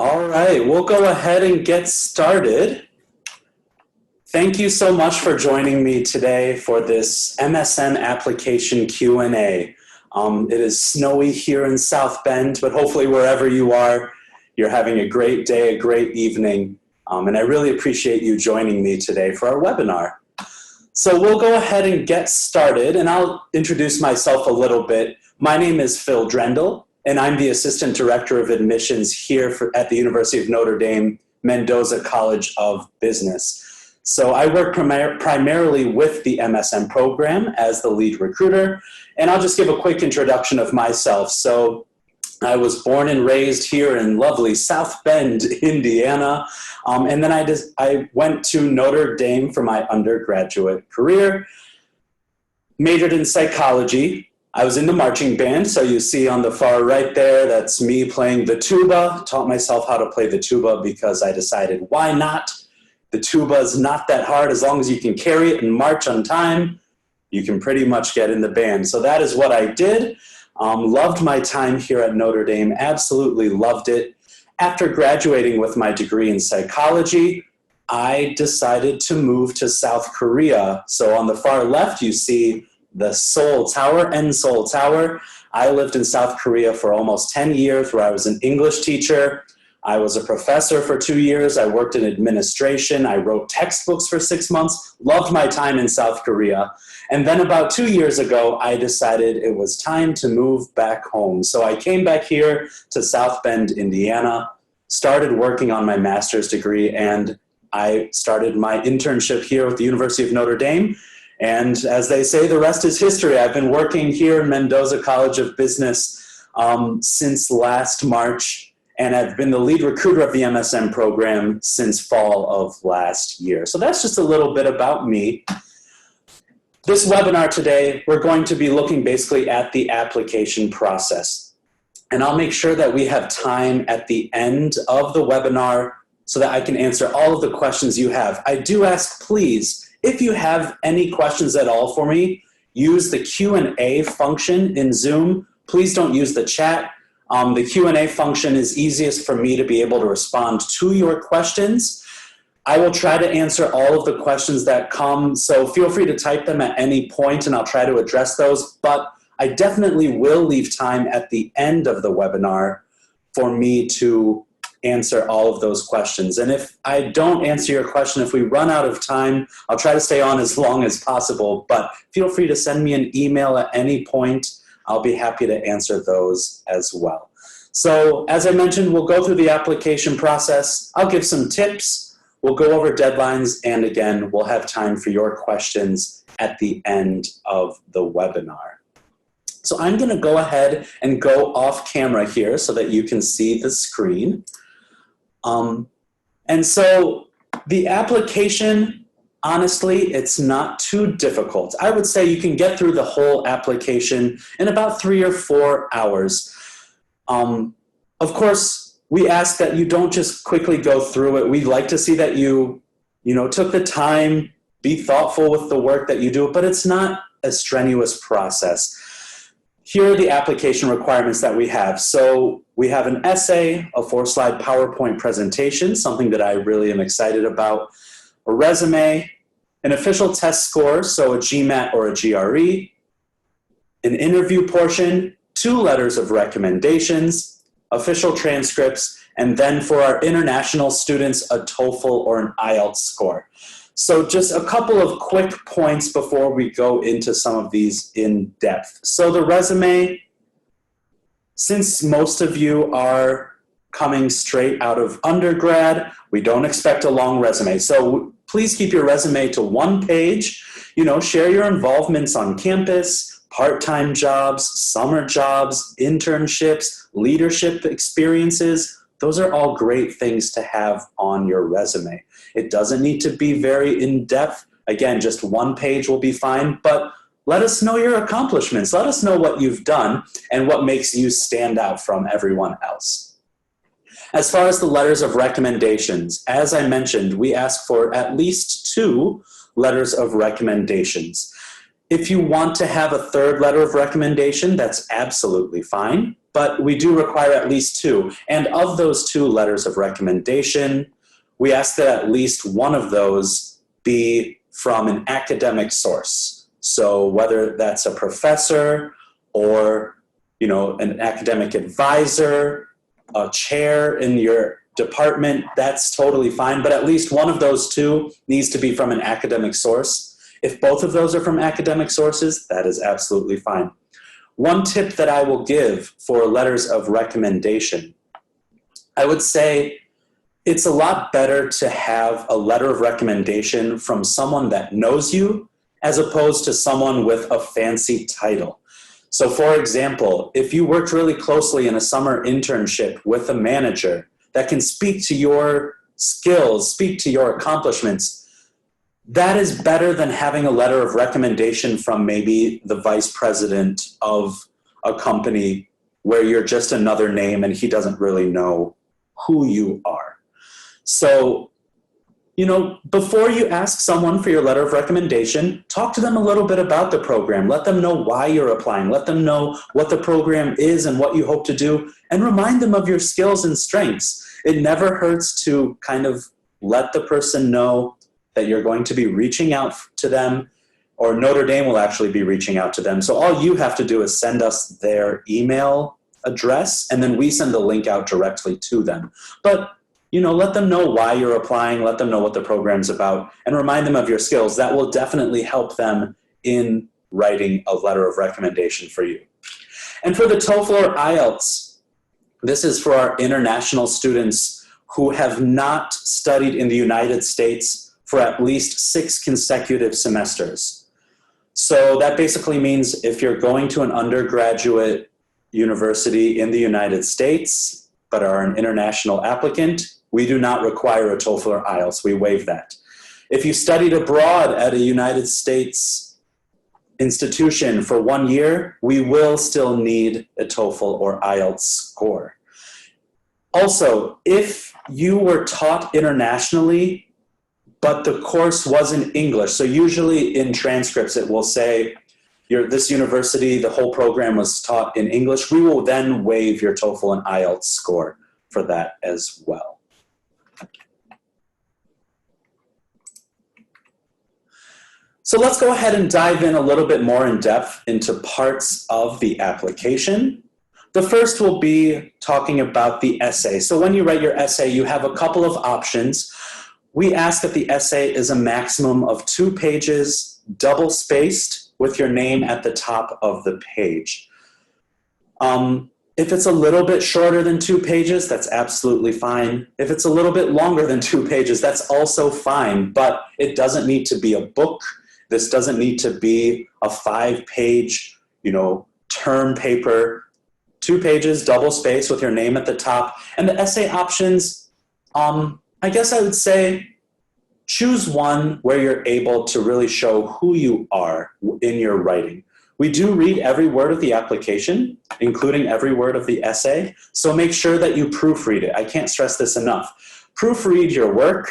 All right, we'll go ahead and get started. Thank you so much for joining me today for this MSM application Q&A. It is snowy here in South Bend, but hopefully wherever you are, you're having a great day, a great evening. And I really appreciate you joining me today for our webinar. So we'll go ahead and get started, and I'll introduce myself a little bit. My name is Phil Drendall, and I'm the Assistant Director of Admissions here at the University of Notre Dame Mendoza College of Business. So I work primarily with the MSM program as the lead recruiter, and I'll just give a quick introduction of myself. So I was born and raised here in lovely South Bend, Indiana, and then I went to Notre Dame for my undergraduate career, majored in psychology. I was in the marching band, so you see on the far right there, that's me playing the tuba. Taught myself how to play the tuba because I decided, why not? The tuba is not that hard. As long as you can carry it and march on time, you can pretty much get in the band. So that is what I did. Loved my time here at Notre Dame, absolutely loved it. After graduating with my degree in psychology, I decided to move to South Korea. So on the far left, you see the Seoul Tower, Seoul Tower. I lived in South Korea for almost 10 years where I was an English teacher. I was a professor for 2 years. I worked in administration. I wrote textbooks for 6 months. Loved my time in South Korea. And then about 2 years ago, I decided it was time to move back home. So I came back here to South Bend, Indiana, started working on my master's degree, and I started my internship here with the University of Notre Dame. And as they say, the rest is history. I've been working here in Mendoza College of Business since last March, and I've been the lead recruiter of the MSM program since fall of last year. So that's just a little bit about me. This webinar today, we're going to be looking basically at the application process. And I'll make sure that we have time at the end of the webinar so that I can answer all of the questions you have. I do ask, please, if you have any questions at all for me, use the Q&A function in Zoom. Please don't use the chat. The Q&A function is easiest for me to be able to respond to your questions. I will try to answer all of the questions that come, so feel free to type them at any point and I'll try to address those, but I definitely will leave time at the end of the webinar for me to answer all of those questions. And if I don't answer your question, if we run out of time, I'll try to stay on as long as possible, but feel free to send me an email at any point. I'll be happy to answer those as well. So as I mentioned, we'll go through the application process. I'll give some tips. We'll go over deadlines. And again, we'll have time for your questions at the end of the webinar. So I'm going to go ahead and go off camera here so that you can see the screen. And so the application, honestly, it's not too difficult. I would say you can get through the whole application in about 3 or 4 hours. Of course, we ask that you don't just quickly go through it. We'd like to see that you took the time, be thoughtful with the work that you do, but it's not a strenuous process. Here are the application requirements that we have. So we have an essay, a 4-slide PowerPoint presentation, something that I really am excited about, a resume, an official test score, so a GMAT or a GRE, an interview portion, 2 letters of recommendations, official transcripts, and then for our international students, a TOEFL or an IELTS score. So just a couple of quick points before we go into some of these in depth. So the resume, since most of you are coming straight out of undergrad, we don't expect a long resume. So please keep your resume to 1 page. Share your involvements on campus, part-time jobs, summer jobs, internships, leadership experiences. Those are all great things to have on your resume. It doesn't need to be very in-depth. Again, just 1 page will be fine, but let us know your accomplishments. Let us know what you've done and what makes you stand out from everyone else. As far as the letters of recommendations, as I mentioned, we ask for at least 2 letters of recommendations. If you want to have a 3rd letter of recommendation, that's absolutely fine. but we do require at least 2. And of those 2 letters of recommendation, we ask that at least one of those be from an academic source. So whether that's a professor or, an academic advisor, a chair in your department, that's totally fine. But at least one of those 2 needs to be from an academic source. If both of those are from academic sources, that is absolutely fine. One tip that I will give for letters of recommendation, I would say it's a lot better to have a letter of recommendation from someone that knows you as opposed to someone with a fancy title. So for example, if you worked really closely in a summer internship with a manager that can speak to your skills, speak to your accomplishments, that is better than having a letter of recommendation from maybe the vice president of a company where you're just another name and he doesn't really know who you are. So, before you ask someone for your letter of recommendation, talk to them a little bit about the program. Let them know why you're applying. Let them know what the program is and what you hope to do, and remind them of your skills and strengths. It never hurts to kind of let the person know that you're going to be reaching out to them, or Notre Dame will actually be reaching out to them. So all you have to do is send us their email address, and then we send the link out directly to them. But let them know why you're applying, let them know what the program's about, and remind them of your skills. That will definitely help them in writing a letter of recommendation for you. And for the TOEFL or IELTS, this is for our international students who have not studied in the United States for at least 6 consecutive semesters. So that basically means if you're going to an undergraduate university in the United States, but are an international applicant, we do not require a TOEFL or IELTS. We waive that. If you studied abroad at a United States institution for 1 year, we will still need a TOEFL or IELTS score. Also, if you were taught internationally, but the course was in English, so usually in transcripts it will say, this university, the whole program was taught in English, we will then waive your TOEFL and IELTS score for that as well. So let's go ahead and dive in a little bit more in depth into parts of the application. The first will be talking about the essay. So when you write your essay, you have a couple of options. We ask that the essay is a maximum of 2 pages, double-spaced, with your name at the top of the page. If it's a little bit shorter than 2 pages, that's absolutely fine. If it's a little bit longer than 2 pages, that's also fine, but it doesn't need to be a book. This doesn't need to be a 5-page, term paper. 2 pages, double space with your name at the top. And the essay options, I guess I would say choose one where you're able to really show who you are in your writing. We do read every word of the application, including every word of the essay, so make sure that you proofread it. I can't stress this enough. Proofread your work.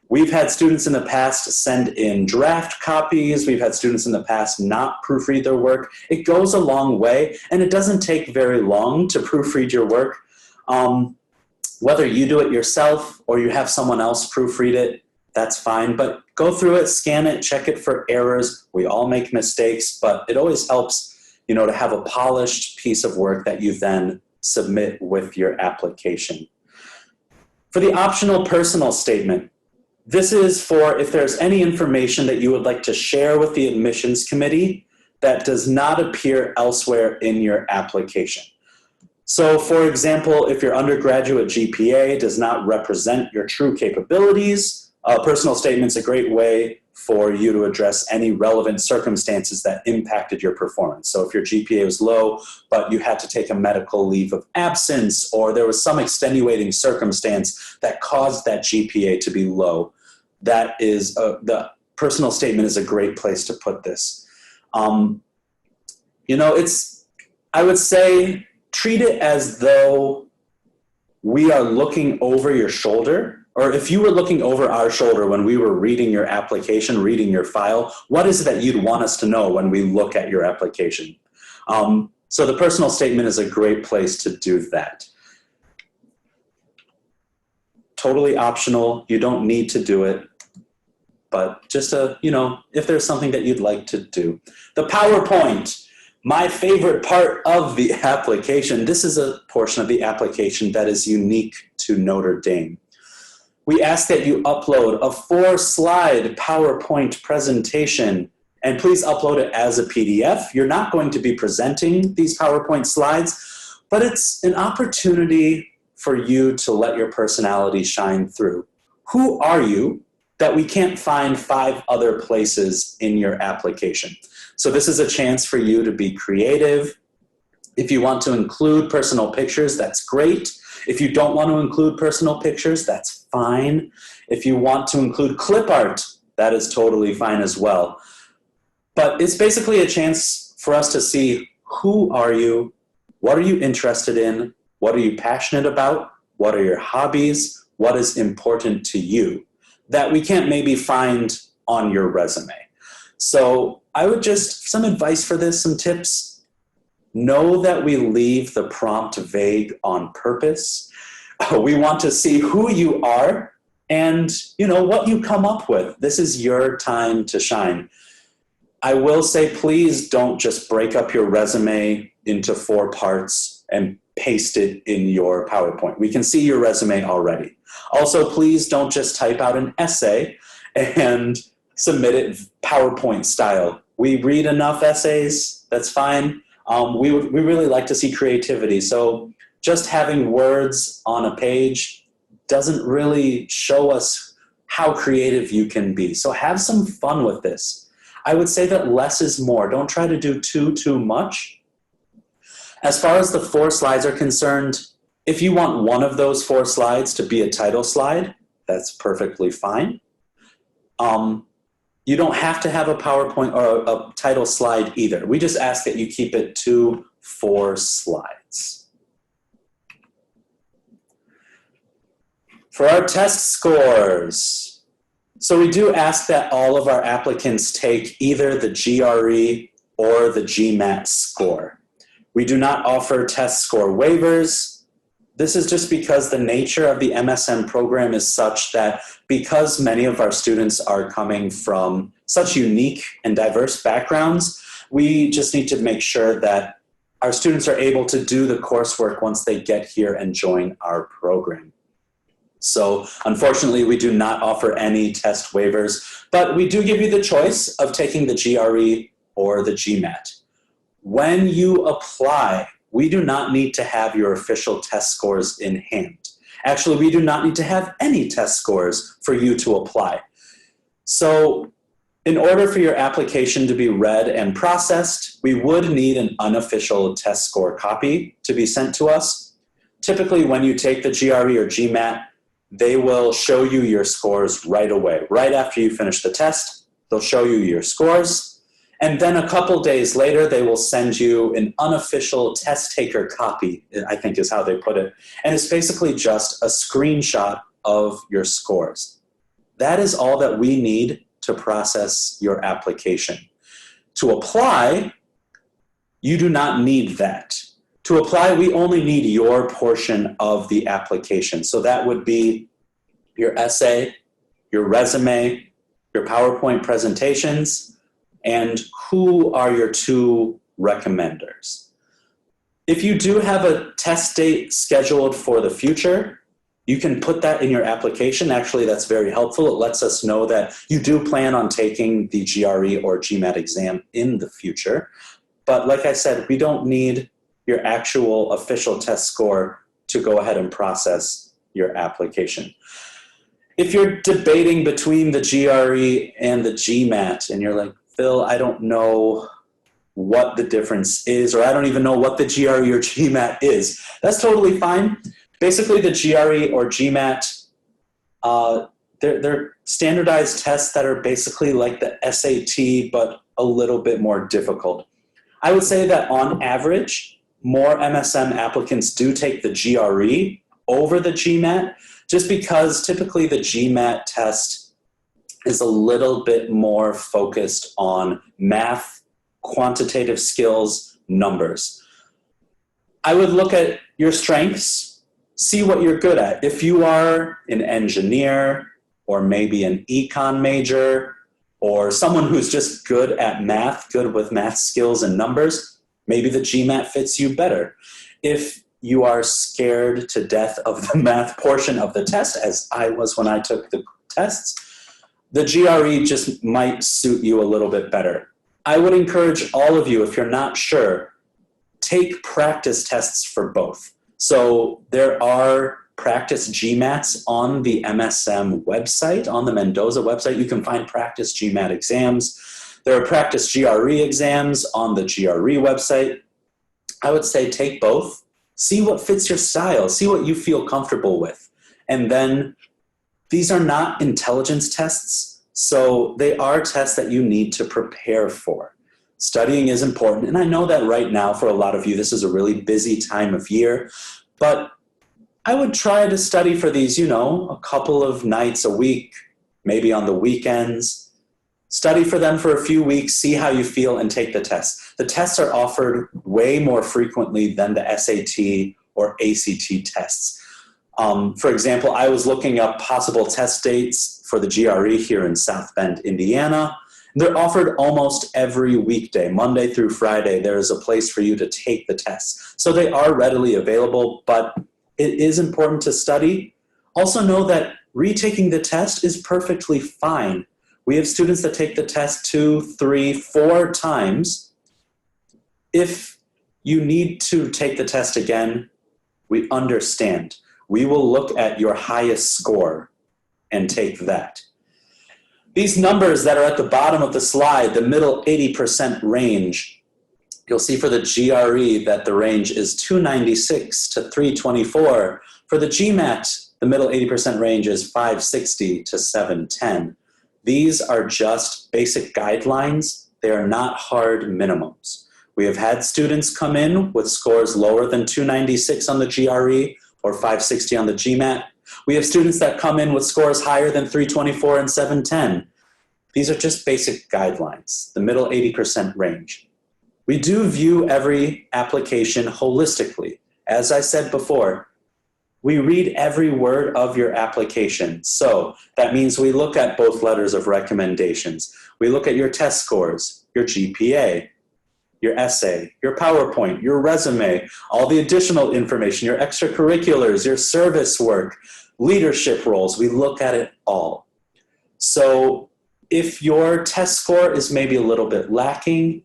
We've had students in the past send in draft copies. We've had students in the past not proofread their work. It goes a long way, and it doesn't take very long to proofread your work. Whether you do it yourself or you have someone else proofread it, that's fine. But go through it, scan it, check it for errors. We all make mistakes, but it always helps, to have a polished piece of work that you then submit with your application. For the optional personal statement, this is for if there's any information that you would like to share with the admissions committee that does not appear elsewhere in your application. So for example, if your undergraduate GPA does not represent your true capabilities, a personal statement's a great way for you to address any relevant circumstances that impacted your performance. So if your GPA was low, but you had to take a medical leave of absence, or there was some extenuating circumstance that caused that GPA to be low, that is the personal statement is a great place to put this. I would say treat it as though we are looking over your shoulder. Or if you were looking over our shoulder when we were reading your application, reading your file, what is it that you'd want us to know when we look at your application? So the personal statement is a great place to do that. Totally optional. You don't need to do it, but just if there's something that you'd like to do. The PowerPoint, my favorite part of the application. This is a portion of the application that is unique to Notre Dame. We ask that you upload a 4-slide PowerPoint presentation, and please upload it as a PDF. You're not going to be presenting these PowerPoint slides, but it's an opportunity for you to let your personality shine through. Who are you that we can't find 5 other places in your application? So this is a chance for you to be creative. If you want to include personal pictures, that's great. If you don't want to include personal pictures, that's fine. If you want to include clip art, that is totally fine as well. But it's basically a chance for us to see, who are you? What are you interested in? What are you passionate about? What are your hobbies? What is important to you that we can't maybe find on your resume? So I would some advice for this, some tips. Know that we leave the prompt vague on purpose. We want to see who you are and what you come up with. This is your time to shine. I will say, please don't just break up your resume into 4 parts and paste it in your PowerPoint. We can see your resume already. Also, please don't just type out an essay and submit it PowerPoint style. We read enough essays, that's fine. We really like to see creativity. So just having words on a page doesn't really show us how creative you can be. So have some fun with this. I would say that less is more. Don't try to do too much. As far as the 4 slides are concerned, if you want one of those 4 slides to be a title slide, that's perfectly fine. You don't have to have a PowerPoint or a title slide either. We just ask that you keep it to 4 slides. For our test scores, so we do ask that all of our applicants take either the GRE or the GMAT score. We do not offer test score waivers. This is just because the nature of the MSM program is such that, because many of our students are coming from such unique and diverse backgrounds, we just need to make sure that our students are able to do the coursework once they get here and join our program. So unfortunately, we do not offer any test waivers, but we do give you the choice of taking the GRE or the GMAT. When you apply, we do not need to have your official test scores in hand. Actually, we do not need to have any test scores for you to apply. So in order for your application to be read and processed, we would need an unofficial test score copy to be sent to us. Typically, when you take the GRE or GMAT, they will show you your scores right away. Right after you finish the test, they'll show you your scores. And then a couple days later, they will send you an unofficial test taker copy, I think is how they put it. And it's basically just a screenshot of your scores. That is all that we need to process your application. To apply, you do not need that. To apply, we only need your portion of the application. So that would be your essay, your resume, your PowerPoint presentations, and who are your 2 recommenders. If you do have a test date scheduled for the future, you can put that in your application. Actually, that's very helpful. It lets us know that you do plan on taking the GRE or GMAT exam in the future. But like I said, we don't need your actual official test score to go ahead and process your application. If you're debating between the GRE and the GMAT and you're like, Phil, I don't know what the difference is, or I don't even know what the GRE or GMAT is, that's totally fine. Basically, the GRE or GMAT, they're standardized tests that are basically like the SAT, but a little bit more difficult. I would say that on average, more MSM applicants do take the GRE over the GMAT, just because typically the GMAT test is a little bit more focused on math, quantitative skills, numbers. I would look at your strengths, see what you're good at. If you are an engineer or maybe an econ major or someone who's just good at math, good with math skills and numbers, maybe the GMAT fits you better. If you are scared to death of the math portion of the test, as I was when I took the tests, the GRE just might suit you a little bit better. I would encourage all of you, if you're not sure, take practice tests for both. So there are practice GMATs on the MSM website, on the Mendoza website. You can find practice GMAT exams. There are practice GRE exams on the GRE website. I would say take both. See what fits your style. See what you feel comfortable with. And then these are not intelligence tests, so they are tests that you need to prepare for. Studying is important, and I know that right now for a lot of you this is a really busy time of year, but I would try to study for these, a couple of nights a week, maybe on the weekends. Study for them for a few weeks, see how you feel, and take the tests. The tests are offered way more frequently than the SAT or ACT tests. For example, I was looking up possible test dates for the GRE here in South Bend, Indiana. They're offered almost every weekday, Monday through Friday. There is a place for you to take the tests. So they are readily available, but it is important to study. Also know that retaking the test is perfectly fine. We have students that take the test 2, 3, 4 times. If you need to take the test again, we understand. We will look at your highest score and take that. These numbers that are at the bottom of the slide, the middle 80% range, you'll see for the GRE that the range is 296 to 324. For the GMAT, the middle 80% range is 560 to 710. These are just basic guidelines. They are not hard minimums. We have had students come in with scores lower than 296 on the GRE or 560 on the GMAT. We have students that come in with scores higher than 324 and 710. These are just basic guidelines, the middle 80% range. We do view every application holistically. As I said before, we read every word of your application. So that means we look at both letters of recommendations. We look at your test scores, your GPA, your essay, your PowerPoint, your resume, all the additional information, your extracurriculars, your service work, leadership roles. We look at it all. So if your test score is maybe a little bit lacking,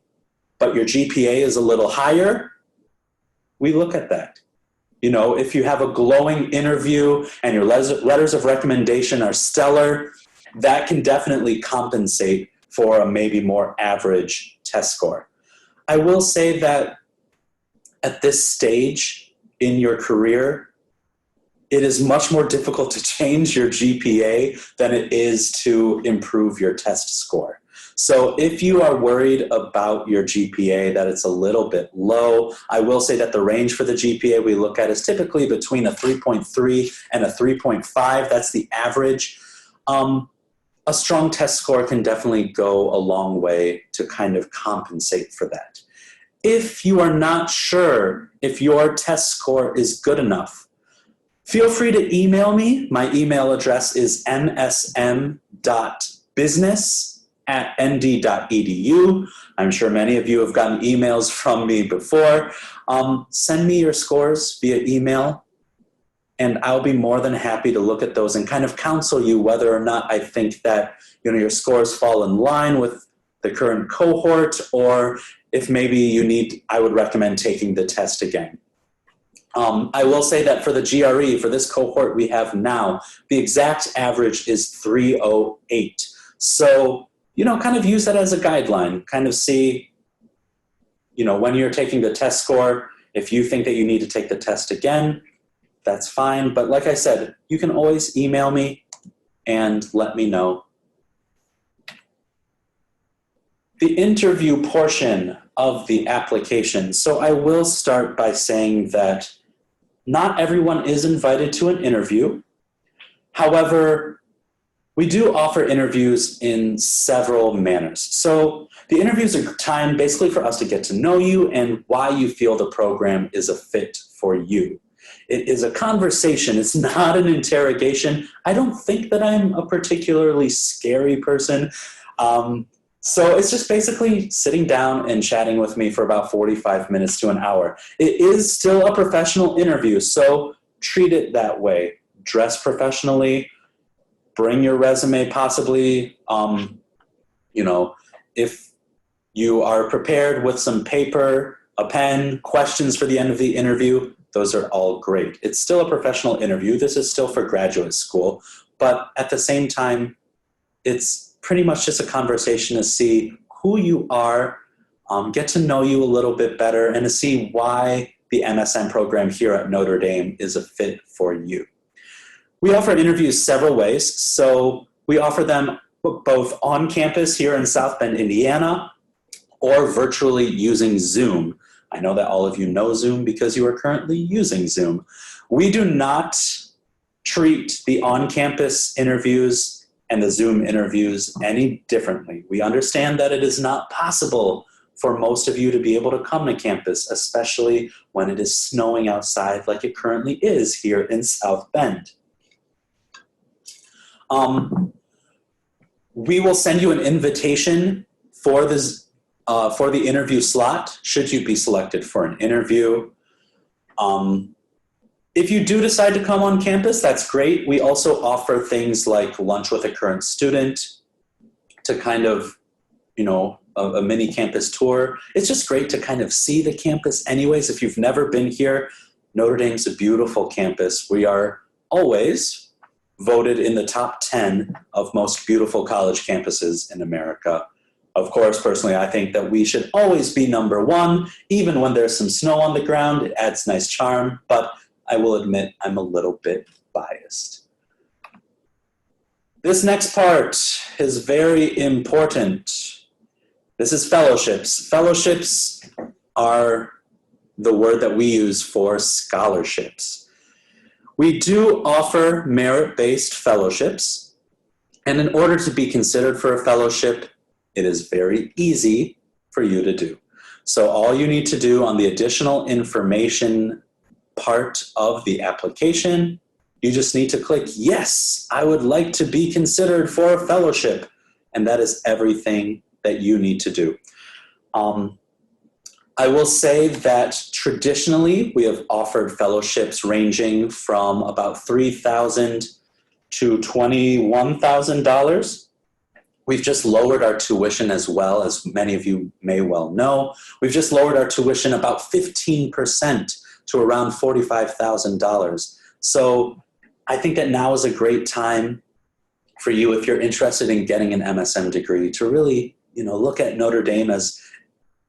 but your GPA is a little higher, we look at that. If you have a glowing interview and your letters of recommendation are stellar, that can definitely compensate for a maybe more average test score. I will say that at this stage in your career, it is much more difficult to change your GPA than it is to improve your test score. So if you are worried about your GPA, that it's a little bit low, I will say that the range for the GPA we look at is typically between a 3.3 and a 3.5. That's the average. A strong test score can definitely go a long way to kind of compensate for that. If you are not sure if your test score is good enough, feel free to email me. My email address is msm.business@nd.edu. I'm sure many of you have gotten emails from me before. Send me your scores via email, and I'll be more than happy to look at those and kind of counsel you whether or not I think that your scores fall in line with the current cohort, or if maybe I would recommend taking the test again. I will say that for the GRE, for this cohort we have now, the exact average is 308. So, kind of use that as a guideline, kind of see, when you're taking the test score, if you think that you need to take the test again, that's fine. But like I said, you can always email me and let me know. The interview portion of the application. So I will start by saying that not everyone is invited to an interview. However, We do offer interviews in several manners. So the interviews are time basically for us to get to know you and why you feel the program is a fit for you. It is a conversation. It's not an interrogation. I don't think that I'm a particularly scary person. So it's just basically sitting down and chatting with me for about 45 minutes to an hour. It is still a professional interview, so treat it that way. Dress professionally, bring your resume possibly. If you are prepared with some paper, a pen, questions for the end of the interview, those are all great. It's still a professional interview. This is still for graduate school, but at the same time, it's pretty much just a conversation to see who you are, get to know you a little bit better, and to see why the MSM program here at Notre Dame is a fit for you. We offer interviews several ways. So we offer them both on campus here in South Bend, Indiana, or virtually using Zoom. I know that all of you know Zoom because you are currently using Zoom. We do not treat the on-campus interviews and the Zoom interviews any differently. We understand that it is not possible for most of you to be able to come to campus, especially when it is snowing outside like it currently is here in South Bend. We will send you an invitation for the interview slot, should you be selected for an interview. If you do decide to come on campus, that's great. We also offer things like lunch with a current student to kind of, a mini campus tour. It's just great to kind of see the campus anyways. If you've never been here, Notre Dame's a beautiful campus. We are always voted in the top 10 of most beautiful college campuses in America. Of course, personally, I think that we should always be number one, even when there's some snow on the ground. It adds nice charm, but I will admit I'm a little bit biased. This next part is very important. This is fellowships. Fellowships are the word that we use for scholarships. We do offer merit-based fellowships, and in order to be considered for a fellowship, it is very easy for you to do. So all you need to do on the additional information part of the application, you just need to click, yes, I would like to be considered for a fellowship. And that is everything that you need to do. I will say that traditionally we have offered fellowships ranging from about $3,000 to $21,000. We've just lowered our tuition as well, as many of you may well know. We've just lowered our tuition about 15% to around $45,000. So I think that now is a great time for you, if you're interested in getting an MSM degree, to really, look at Notre Dame as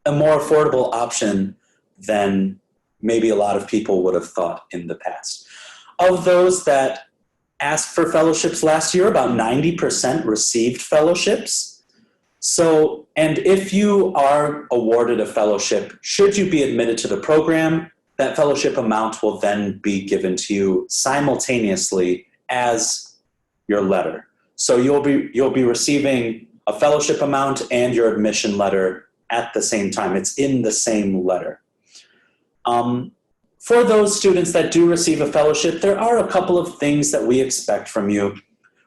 a more affordable option than maybe a lot of people would have thought in the past. Of those that asked for fellowships last year, about 90% received fellowships. So, and if you are awarded a fellowship, should you be admitted to the program, that fellowship amount will then be given to you simultaneously as your letter. So you'll be receiving a fellowship amount and your admission letter at the same time. It's in the same letter. For those students that do receive a fellowship, there are a couple of things that we expect from you.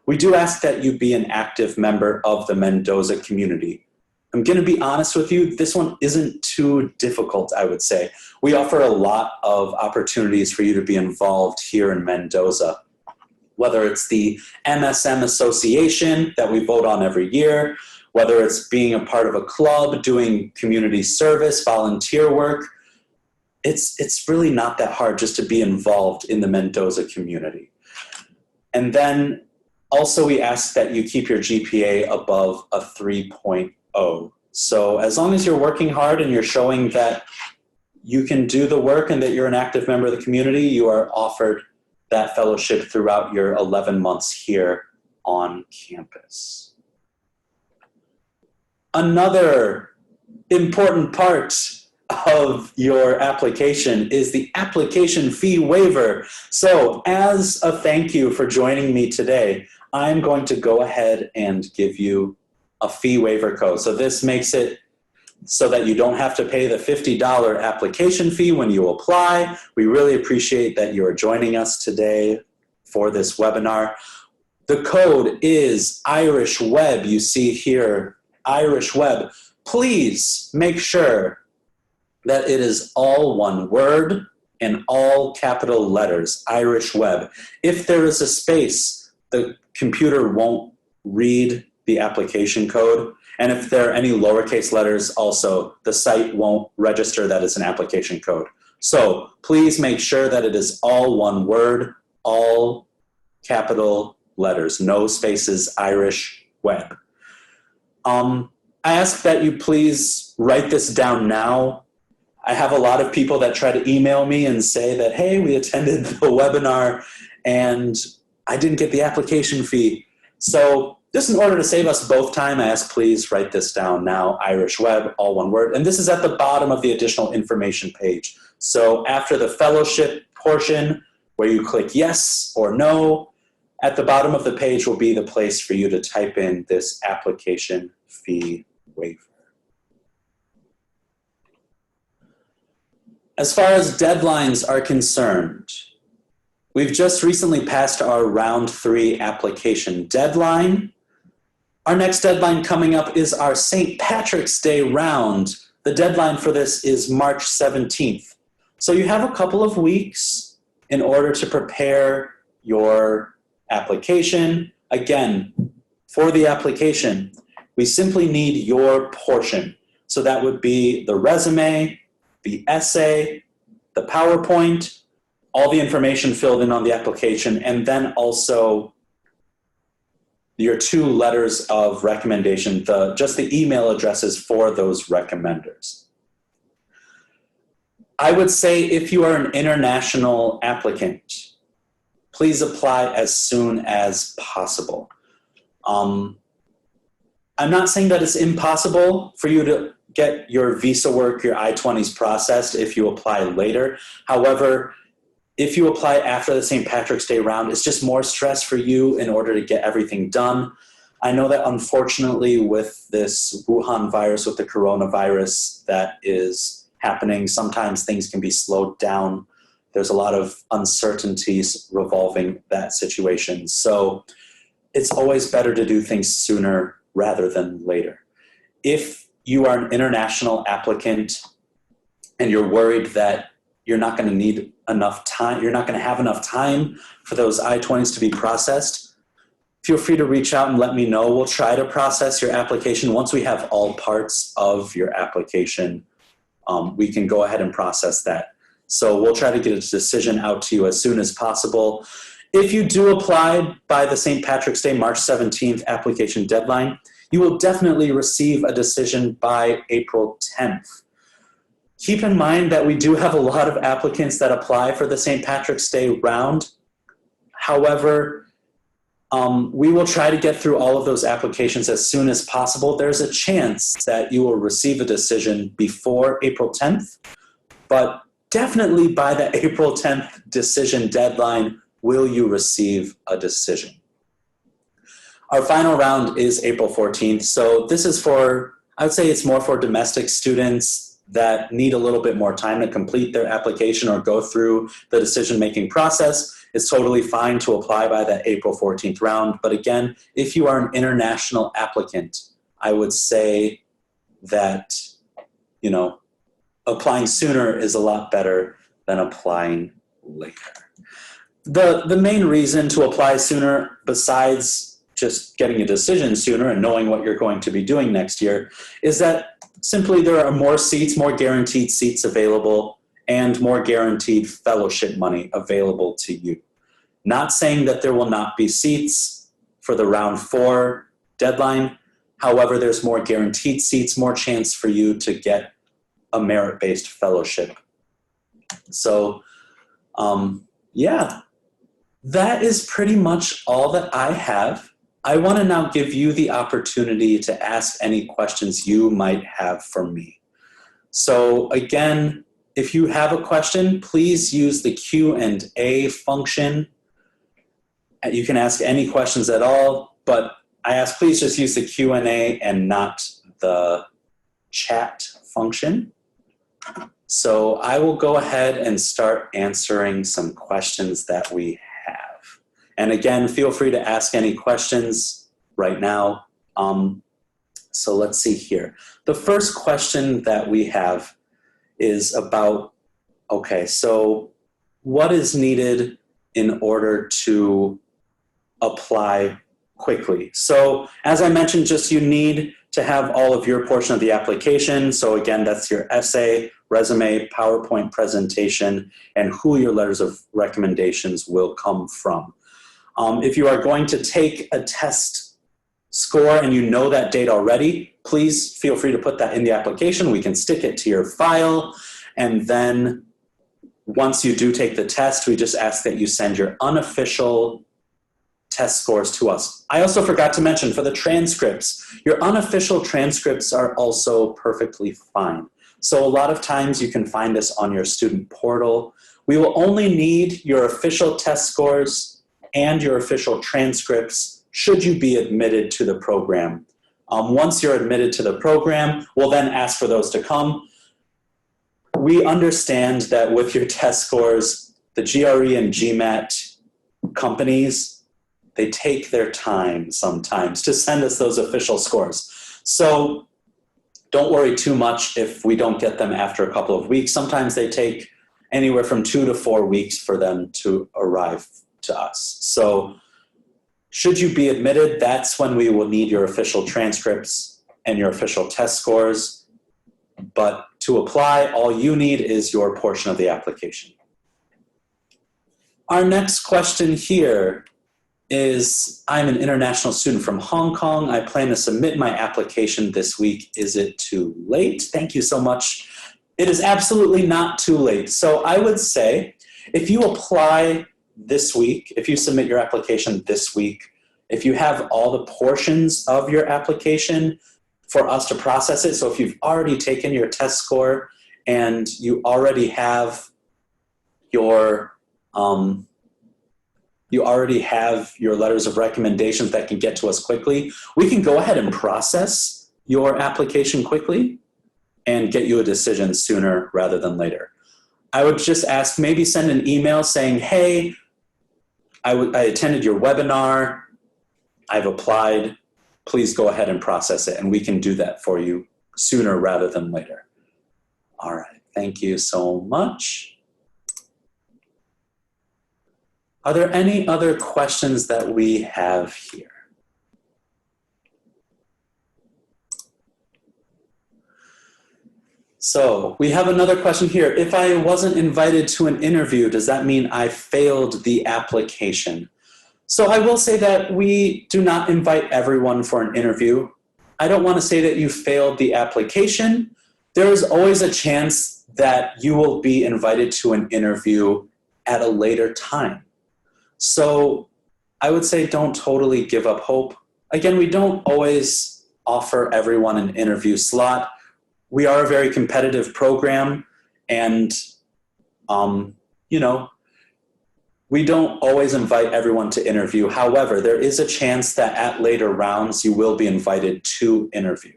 We do ask that you be an active member of the Mendoza community. I'm going to be honest with you, this one isn't too difficult, I would say. We offer a lot of opportunities for you to be involved here in Mendoza, whether it's the MSM Association that we vote on every year, whether it's being a part of a club, doing community service, volunteer work. It's really not that hard just to be involved in the Mendoza community. And then also we ask that you keep your GPA above a 3.0. So as long as you're working hard and you're showing that you can do the work and that you're an active member of the community, you are offered that fellowship throughout your 11 months here on campus. Another important part of your application is the application fee waiver. So as a thank you for joining me today, I'm going to go ahead and give you a fee waiver code. So this makes it so that you don't have to pay the $50 application fee when you apply. We really appreciate that you're joining us today for this webinar. The code is Irish Web. You see here, Irish Web. Please make sure that it is all one word and all capital letters, Irish Web. If there is a space, the computer won't read the application code. And if there are any lowercase letters also, the site won't register that as an application code. So please make sure that it is all one word, all capital letters, no spaces, Irish Web. I ask that you please write this down now. I have a lot of people that try to email me and say that, hey, we attended the webinar and I didn't get the application fee. So just in order to save us both time, I ask please write this down now, Irish Web, all one word. And this is at the bottom of the additional information page. So after the fellowship portion where you click yes or no, at the bottom of the page will be the place for you to type in this application fee waiver. As far as deadlines are concerned, we've just recently passed our round 3 application deadline. Our next deadline coming up is our St. Patrick's Day round. The deadline for this is March 17th. So you have a couple of weeks in order to prepare your application. Again, for the application, we simply need your portion. So that would be the resume, the essay, the PowerPoint, all the information filled in on the application, and then also your 2 letters of recommendation, just the email addresses for those recommenders. I would say if you are an international applicant, please apply as soon as possible. I'm not saying that it's impossible for you to get your visa work, your I-20s processed if you apply later. However, if you apply after the St. Patrick's Day round, it's just more stress for you in order to get everything done. I know that unfortunately with this Wuhan virus, with the coronavirus that is happening, sometimes things can be slowed down. There's a lot of uncertainties revolving that situation. So it's always better to do things sooner rather than later. If you are an international applicant and you're worried that you're not going to need enough time, you're not going to have enough time for those I-20s to be processed, feel free to reach out and let me know. We'll try to process your application. Once we have all parts of your application, we can go ahead and process that. So we'll try to get a decision out to you as soon as possible. If you do apply by the St. Patrick's Day, March 17th application deadline, you will definitely receive a decision by April 10th. Keep in mind that we do have a lot of applicants that apply for the St. Patrick's Day round. However, we will try to get through all of those applications as soon as possible. There's a chance that you will receive a decision before April 10th, but definitely by the April 10th decision deadline, will you receive a decision. Our final round is April 14th. So this is for, I would say it's more for domestic students that need a little bit more time to complete their application or go through the decision-making process. It's totally fine to apply by that April 14th round. But again, if you are an international applicant, I would say that, applying sooner is a lot better than applying later. The main reason to apply sooner, besides just getting a decision sooner and knowing what you're going to be doing next year, is that simply there are more seats, more guaranteed seats available, and more guaranteed fellowship money available to you. Not saying that there will not be seats for the round 4 deadline. However, there's more guaranteed seats, more chance for you to get a merit-based fellowship. So, yeah, that is pretty much all that I have. I want to now give you the opportunity to ask any questions you might have for me. So again, if you have a question, please use the Q&A function You can ask any questions at all, but I ask please just use the Q&A and not the chat function. So I will go ahead and start answering some questions that we have. And again, feel free to ask any questions right now. So let's see here. The first question that we have is about, okay, so what is needed in order to apply quickly? So as I mentioned, just you need to have all of your portion of the application. So again, that's your essay, resume, PowerPoint presentation, and who your letters of recommendations will come from. If you are going to take a test score and you know that date already, please feel free to put that in the application. We can stick it to your file. And then once you do take the test, we just ask that you send your unofficial test scores to us. I also forgot to mention for the transcripts, your unofficial transcripts are also perfectly fine. So a lot of times you can find this on your student portal. We will only need your official test scores and your official transcripts should you be admitted to the program. Once you're admitted to the program, we'll then ask for those to come. We understand that with your test scores, the GRE and GMAT companies, they take their time sometimes to send us those official scores. So don't worry too much if we don't get them after a couple of weeks. Sometimes they take anywhere from 2 to 4 weeks for them to arrive to us. So should you be admitted, that's when we will need your official transcripts and your official test scores. But to apply, all you need is your portion of the application. Our next question here is, I'm an international student from Hong Kong. I plan to submit my application this week. Is it too late? Thank you so much. It is absolutely not too late. So I would say if you apply this week, if you submit your application this week, if you have all the portions of your application for us to process it, so if you've already taken your test score and you already have your letters of recommendations that can get to us quickly, we can go ahead and process your application quickly and get you a decision sooner rather than later. I would just ask, maybe send an email saying, hey, I attended your webinar, I've applied, please go ahead and process it, and we can do that for you sooner rather than later. All right, thank you so much. Are there any other questions that we have here? So we have another question here. If I wasn't invited to an interview, does that mean I failed the application? So I will say that we do not invite everyone for an interview. I don't want to say that you failed the application. There is always a chance that you will be invited to an interview at a later time. So I would say don't totally give up hope. Again, we don't always offer everyone an interview slot. We are a very competitive program, and we don't always invite everyone to interview. However, there is a chance that at later rounds you will be invited to interview.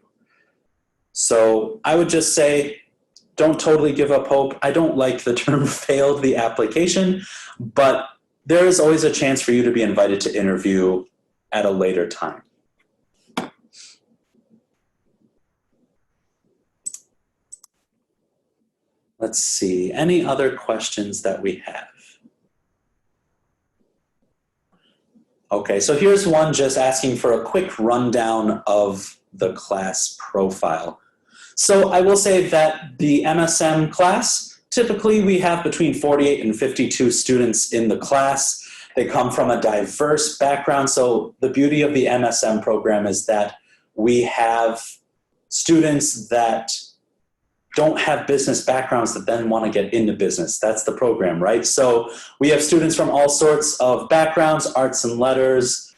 So I would just say don't totally give up hope. I don't like the term failed the application, but there is always a chance for you to be invited to interview at a later time. Let's see, any other questions that we have? Okay, so here's one just asking for a quick rundown of the class profile. So I will say that the MSM class, typically we have between 48 and 52 students in the class. They come from a diverse background. So the beauty of the MSM program is that we have students that don't have business backgrounds that then want to get into business. That's the program, right? So we have students from all sorts of backgrounds, arts and letters,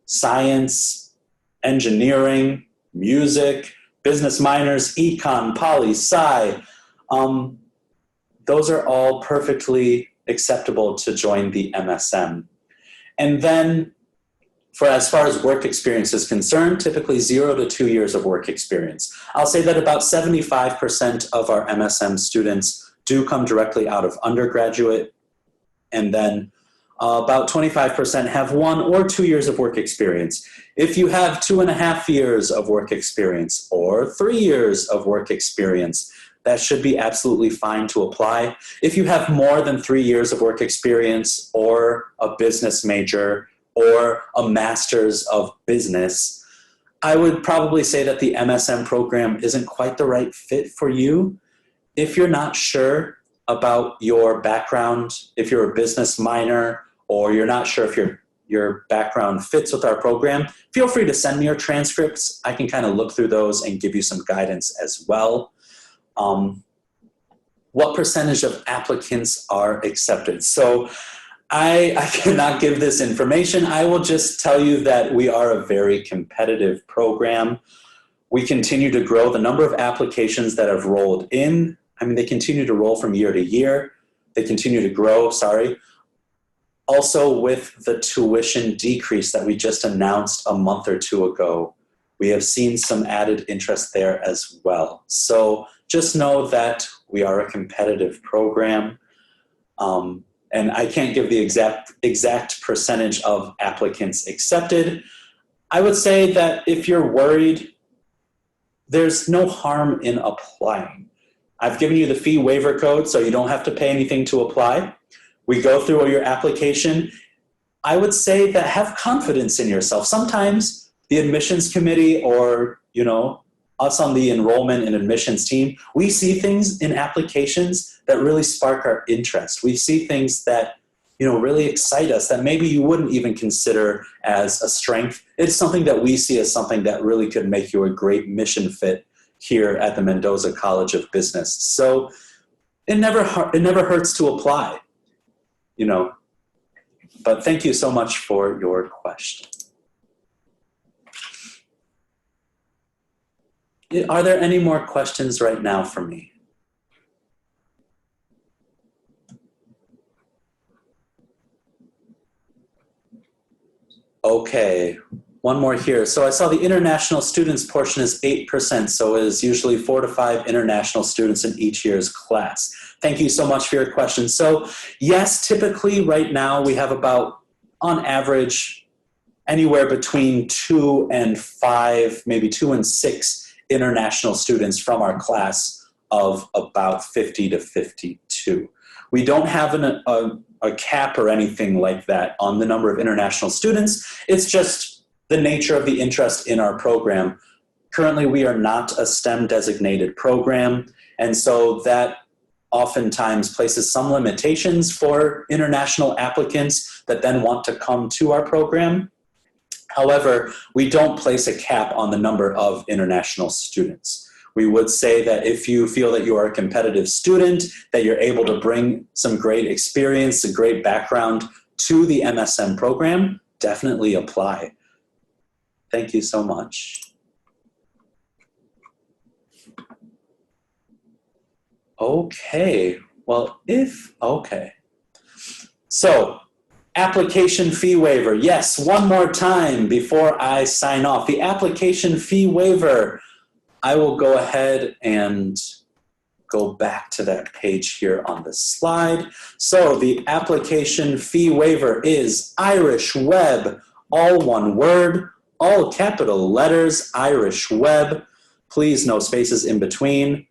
science, engineering, music, business minors, econ, poli, sci. Those are all perfectly acceptable to join the MSM. And then for as far as work experience is concerned, typically 0 to 2 years of work experience. I'll say that about 75% of our MSM students do come directly out of undergraduate, and then about 25% have 1 or 2 years of work experience. If you have 2.5 years of work experience or 3 years of work experience, that should be absolutely fine to apply. If you have more than 3 years of work experience or a business major or a master's of business, I would probably say that the MSM program isn't quite the right fit for you. If you're not sure about your background, if you're a business minor, or you're not sure if your background fits with our program, feel free to send me your transcripts. I can kind of look through those and give you some guidance as well. What percentage of applicants are accepted? So I cannot give this information. I will just tell you that we are a very competitive program. We continue to grow. The number of applications that have rolled in, they continue to roll from year to year. They continue to grow, Also, with the tuition decrease that we just announced a month or 2 ago, we have seen some added interest there as well. So just know that we are a competitive program. And I can't give the exact percentage of applicants accepted. I would say that if you're worried, there's no harm in applying. I've given you the fee waiver code, so you don't have to pay anything to apply. We go through your application. I would say that have confidence in yourself. Sometimes the admissions committee or, us on the enrollment and admissions team, we see things in applications that really spark our interest. We see things that, really excite us that maybe you wouldn't even consider as a strength. It's something that we see as something that really could make you a great mission fit here at the Mendoza College of Business. So it never hurts to apply, But thank you so much for your question. Are there any more questions right now for me? Okay, one more here. So I saw the international students portion is 8%, so it is usually 4 to 5 international students in each year's class. Thank you so much for your question. So yes, typically right now we have about, on average, anywhere between 2 and 5, maybe 2 and 6 international students from our class of about 50 to 52. We don't have a cap or anything like that on the number of international students. It's just the nature of the interest in our program. Currently, we are not a STEM designated program, and so that oftentimes places some limitations for international applicants that then want to come to our program. However, we don't place a cap on the number of international students. We would say that if you feel that you are a competitive student, that you're able to bring some great experience, a great background to the MSM program, definitely apply. Thank you so much. Okay, So, application fee waiver. Yes, one more time before I sign off. The application fee waiver, I will go ahead and go back to that page here on the slide. So the application fee waiver is Irish Web, all one word, all capital letters, Irish Web. Please, no spaces in between.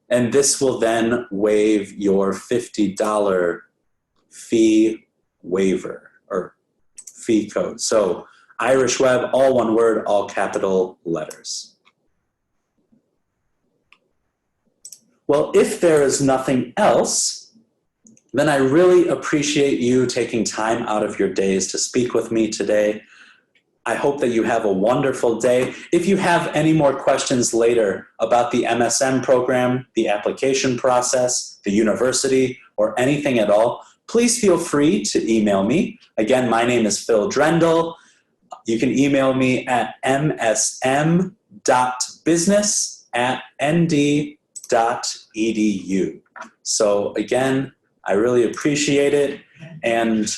And this will then waive your $50 fee waiver or fee code. So Irish Web, all one word, all capital letters. Well, if there is nothing else, then I really appreciate you taking time out of your days to speak with me today. I hope that you have a wonderful day. If you have any more questions later about the MSM program, the application process, the university, or anything at all, please feel free to email me. Again, my name is Phil Drendall. You can email me at msm.business@nd.edu. So again, I really appreciate it. And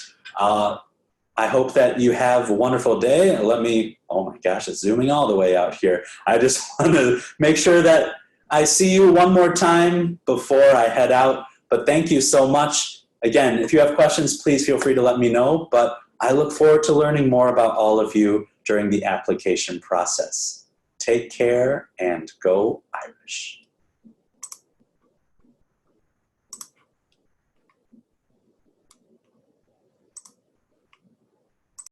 I hope that you have a wonderful day. Let me, oh my gosh, it's zooming all the way out here. I just want to make sure that I see you one more time before I head out. But thank you so much. Again, if you have questions, please feel free to let me know. But I look forward to learning more about all of you during the application process. Take care and go Irish.